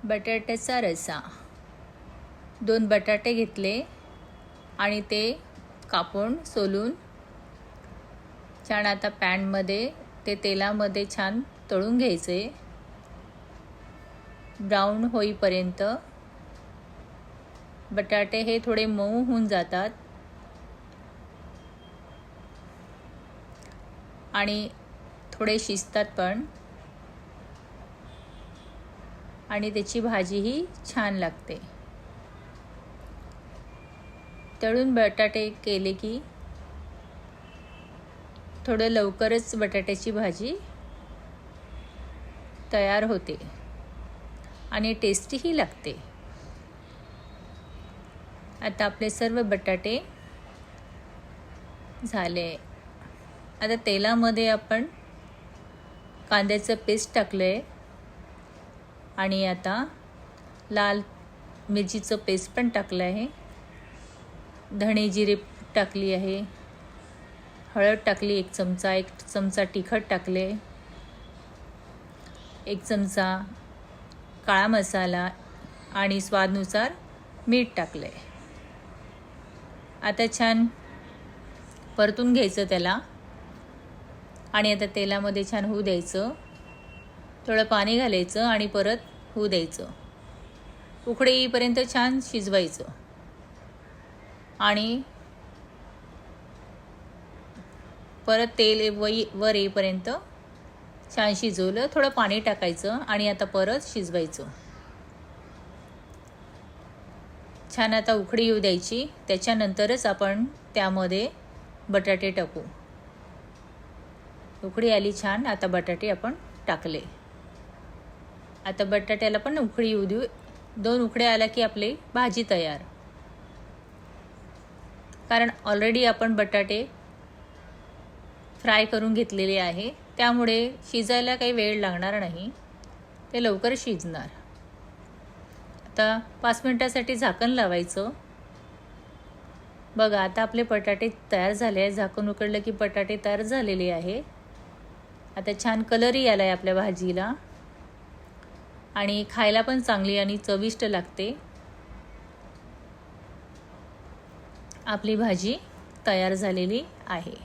बटाट्याचा रस्सा. 2 बटाटे घेतले आणि ते कापून सोलून छान आता पॅनमध्ये ते तेलामध्ये छान तळून घ्यायचे ब्राऊन होईपर्यंत. बटाटे हे थोडे मऊ होऊन जातात आणि थोडे शिजतात पण, आणि त्याची भाजीही छान लागते. तळून बटाटे केले की थोडं लवकरच बटाट्याची भाजी तयार होते आणि टेस्टीही लागते. आता आपले सर्व बटाटे झाले. आता तेलामध्ये आपण कांद्याचं पेस्ट टाकलंय आणि आता लाल मिरचीचं पेस्ट पण टाकलं आहे. धणे जिरे टाकली आहे. हळद टाकली 1 चमचा, 1 चमचा तिखट टाकले, 1 चमचा काळा मसाला आणि स्वादानुसार मीठ टाकले. आता छान परतून घ्यायचं त्याला आणि आता तेलामध्ये छान होऊ द्यायचं. थोडं पाणी घालायचं आणि परत होऊ द्यायचं. उकळी येईपर्यंत छान शिजवायचं आणि परत तेल वर येईपर्यंत छान शिजवलं. थोडं पाणी टाकायचं आणि आता परत शिजवायचं. छान आता उकळी येऊ द्यायची. त्याच्यानंतरच आपण त्यामध्ये बटाटे टाकू. उकळी आली छान. आता बटाटे आपण टाकले. आता बटाट्याला पण उकळी येऊ देऊ. 2 उकळ्या आल्या की आपली भाजी तयार. कारण ऑलरेडी आपण बटाटे फ्राय करून घेतलेले आहे, त्यामुळे शिजायला काही वेळ लागणार नाही. ते लवकर शिजणार. आता 5 मिनिटासाठी झाकण लावायचं. बघा आता आपले बटाटे तयार झाले आहे. झाकण उघडलं की बटाटे तयार झालेले आहे. आता छान कलरही आला आहे आपल्या भाजीला आणि खायला पण चांगली आणि चविष्ट लागते. आपली भाजी तयार झालेली आहे.